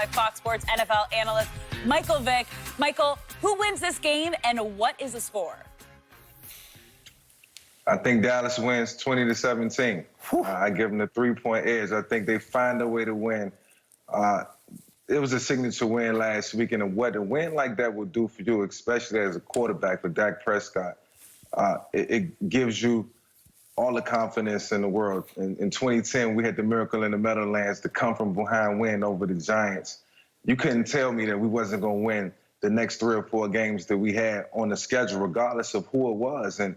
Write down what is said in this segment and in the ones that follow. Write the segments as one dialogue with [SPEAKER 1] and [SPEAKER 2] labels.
[SPEAKER 1] alongside Fox Sports NFL analyst Michael Vick. Michael, who wins this game and what is the score?
[SPEAKER 2] I think Dallas wins 20-17. I give them the 3-point edge. I think they find a way to win. It was a signature win last week, and what a win like that will do for you, especially as a quarterback for Dak Prescott, it gives you all the confidence in the world. In 2010, we had the miracle in the Meadowlands, the come from behind win over the Giants. You couldn't tell me that we wasn't going to win the next 3 or 4 games that we had on the schedule, regardless of who it was. And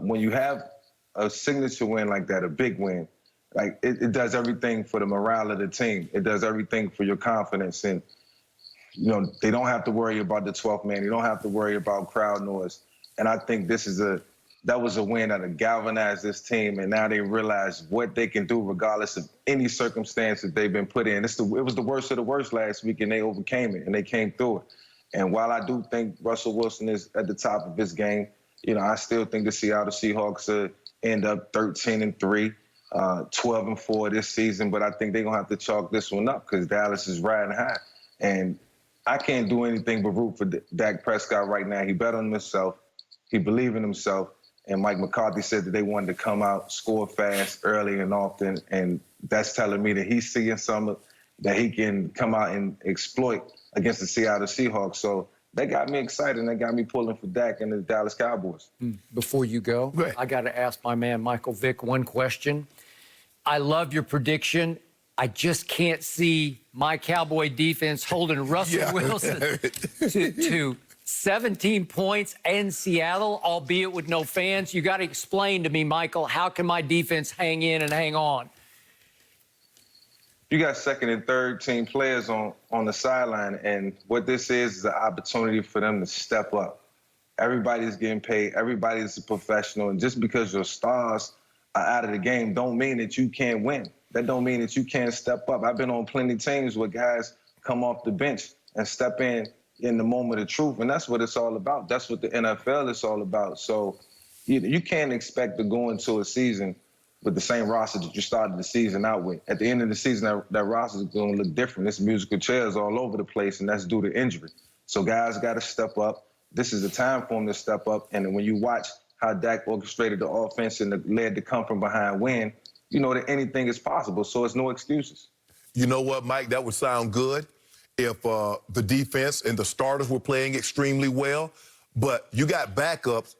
[SPEAKER 2] when you have a signature win like that, a big win, like it does everything for the morale of the team. It does everything for your confidence. And, you know, they don't have to worry about the 12th man. You don't have to worry about crowd noise. And I think that was a win that galvanized this team. And now they realize what they can do regardless of any circumstance that they've been put in. It was the worst of the worst last week, and they overcame it, and they came through it. And while I do think Russell Wilson is at the top of his game, you know, I still think the Seattle Seahawks end up 13-3. 12-4 this season, but I think they're going to have to chalk this one up because Dallas is riding high. And I can't do anything but root for Dak Prescott right now. He bet on himself. He believed in himself. And Mike McCarthy said that they wanted to come out, score fast, early and often, and that's telling me that he's seeing something that he can come out and exploit against the Seattle Seahawks. So that got me excited, and that got me pulling for Dak and the Dallas Cowboys.
[SPEAKER 3] Before you go, I got to ask my man Michael Vick one question. I love your prediction. I just can't see my Cowboy defense holding Russell Wilson to 17 points in Seattle, albeit with no fans. You got to explain to me, Michael, how can my defense hang in and hang on?
[SPEAKER 2] You got second and third team players on the sideline, and what this is an opportunity for them to step up. Everybody's getting paid. Everybody's a professional, and just because your stars are out of the game don't mean that you can't win. That don't mean that you can't step up. I've been on plenty of teams where guys come off the bench and step in the moment of truth, and that's what it's all about. That's what the NFL is all about. So you can't expect to go into a season with the same roster that you started the season out with. At the end of the season, that roster is going to look different. It's musical chairs all over the place, and that's due to injury. So guys got to step up. This is the time for them to step up. And when you watch how Dak orchestrated the offense and led the come from behind win, you know that anything is possible. So it's no excuses.
[SPEAKER 4] You know what, Mike? That would sound good if the defense and the starters were playing extremely well. But you got backups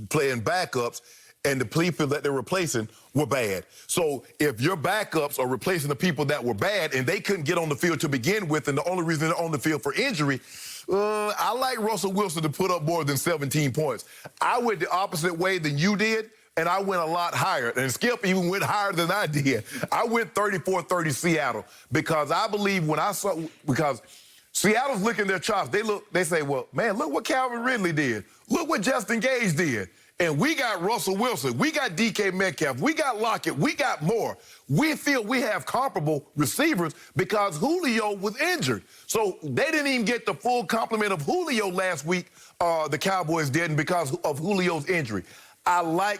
[SPEAKER 4] playing backups, and the people that they're replacing were bad. So if your backups are replacing the people that were bad and they couldn't get on the field to begin with, and the only reason they're on the field for injury, I like Russell Wilson to put up more than 17 points. I went the opposite way than you did, and I went a lot higher. And Skip even went higher than I did. I went 34-30 Seattle because I believe because Seattle's licking their chops. They say, well, man, look what Calvin Ridley did. Look what Justin Gage did. And we got Russell Wilson. We got DK Metcalf. We got Lockett. We got more. We feel we have comparable receivers because Julio was injured. So they didn't even get the full complement of Julio last week, the Cowboys didn't, because of Julio's injury. I like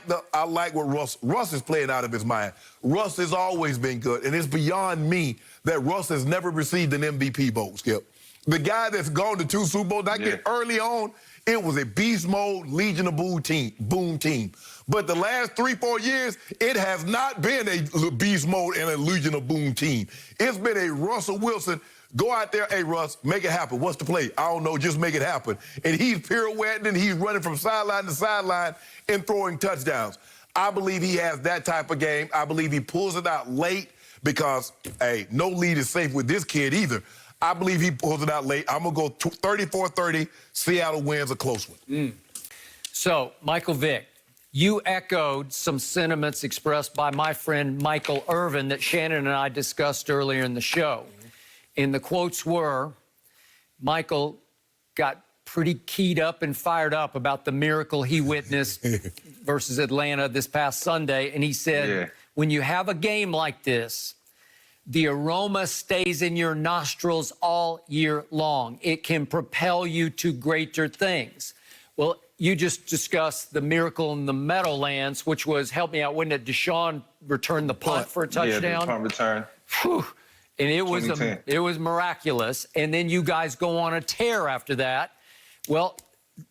[SPEAKER 4] what Russ is playing out of his mind. Russ has always been good, and it's beyond me that Russ has never received an MVP vote, Skip. The guy that's gone to 2 Super Bowls, early on, it was a beast mode Legion of Boom team. But the last 3-4 years, it has not been a beast mode and a Legion of Boom team. It's been a Russell Wilson, go out there, hey, Russ, make it happen. What's the play? I don't know, just make it happen. And he's pirouetting and he's running from sideline to sideline and throwing touchdowns. I believe he has that type of game. I believe he pulls it out late because, hey, no lead is safe with this kid either. I believe he pulls it out late. I'm going to go 34-30. Seattle wins a close one.
[SPEAKER 3] So, Michael Vick, you echoed some sentiments expressed by my friend Michael Irvin that Shannon and I discussed earlier in the show. And the quotes were, Michael got pretty keyed up and fired up about the miracle he witnessed versus Atlanta this past Sunday. And he said, when you have a game like this, the aroma stays in your nostrils all year long. It can propel you to greater things. Well, you just discussed the miracle in the Meadowlands, which was, help me out, wasn't it Deshaun returned the punt for a touchdown?
[SPEAKER 2] Yeah, the punt return.
[SPEAKER 3] Whew. And it was
[SPEAKER 2] 2010.
[SPEAKER 3] it was miraculous. And then you guys go on a tear after that. Well,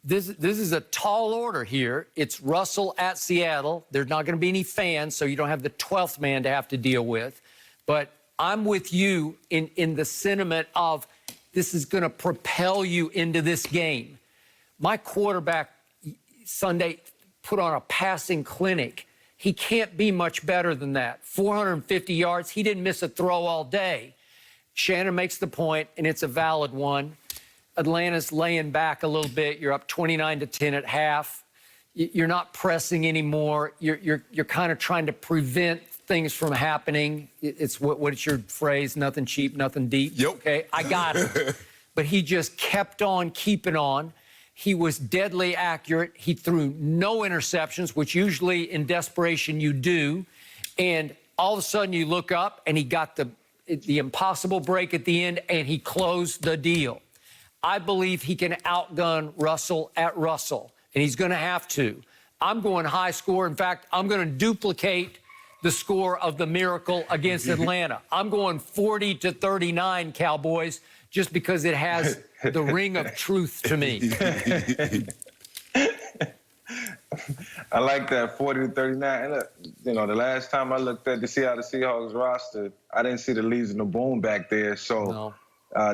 [SPEAKER 3] this is a tall order here. It's Russell at Seattle. There's not going to be any fans, so you don't have the 12th man to have to deal with. But I'm with you in the sentiment of this is going to propel you into this game. My quarterback Sunday put on a passing clinic. He can't be much better than that. 450 yards. He didn't miss a throw all day. Shannon makes the point, and it's a valid one. Atlanta's laying back a little bit. You're up 29-10 at half. You're not pressing anymore. You're kind of trying to prevent things from happening. It's what's your phrase? Nothing cheap, nothing deep.
[SPEAKER 4] Yep.
[SPEAKER 3] Okay, I got it. But he just kept on keeping on. He was deadly accurate. He threw no interceptions, which usually in desperation you do. And all of a sudden you look up and he got the impossible break at the end and he closed the deal. I believe he can outgun Russell at Russell, and he's going to have to. I'm going high score. In fact, I'm going to duplicate the score of the Miracle against Atlanta. I'm going 40-39, Cowboys, just because it has the ring of truth to me.
[SPEAKER 2] I like that 40-39. And look, you know, the last time I looked at the Seattle Seahawks roster, I didn't see the Legion of Boom back there, so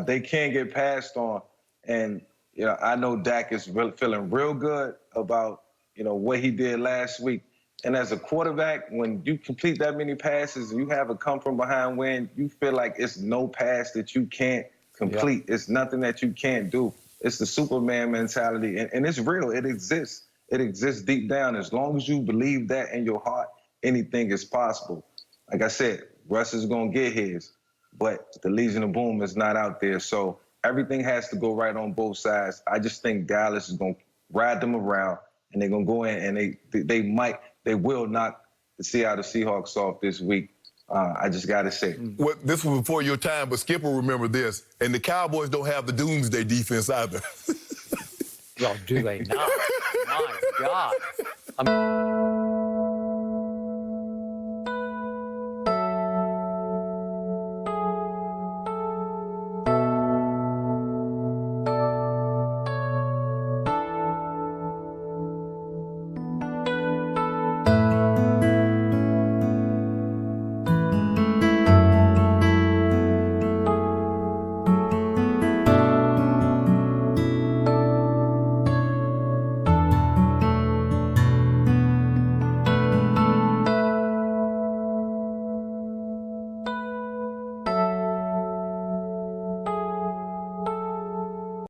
[SPEAKER 2] they can't get passed on. And you know, I know Dak is feeling real good about what he did last week. And as a quarterback, when you complete that many passes and you have a come from behind win, you feel like it's no pass that you can't complete. Yeah. It's nothing that you can't do. It's the Superman mentality, and it's real. It exists. It exists deep down. As long as you believe that in your heart, anything is possible. Like I said, Russ is going to get his, but the Legion of Boom is not out there. So everything has to go right on both sides. I just think Dallas is going to ride them around, and they're going to go in and they will knock the Seattle Seahawks off this week. I just got to say.
[SPEAKER 4] Well, this was before your time, but Skip will remember this. And the Cowboys don't have the doomsday defense either.
[SPEAKER 3] Well, do they not? My God.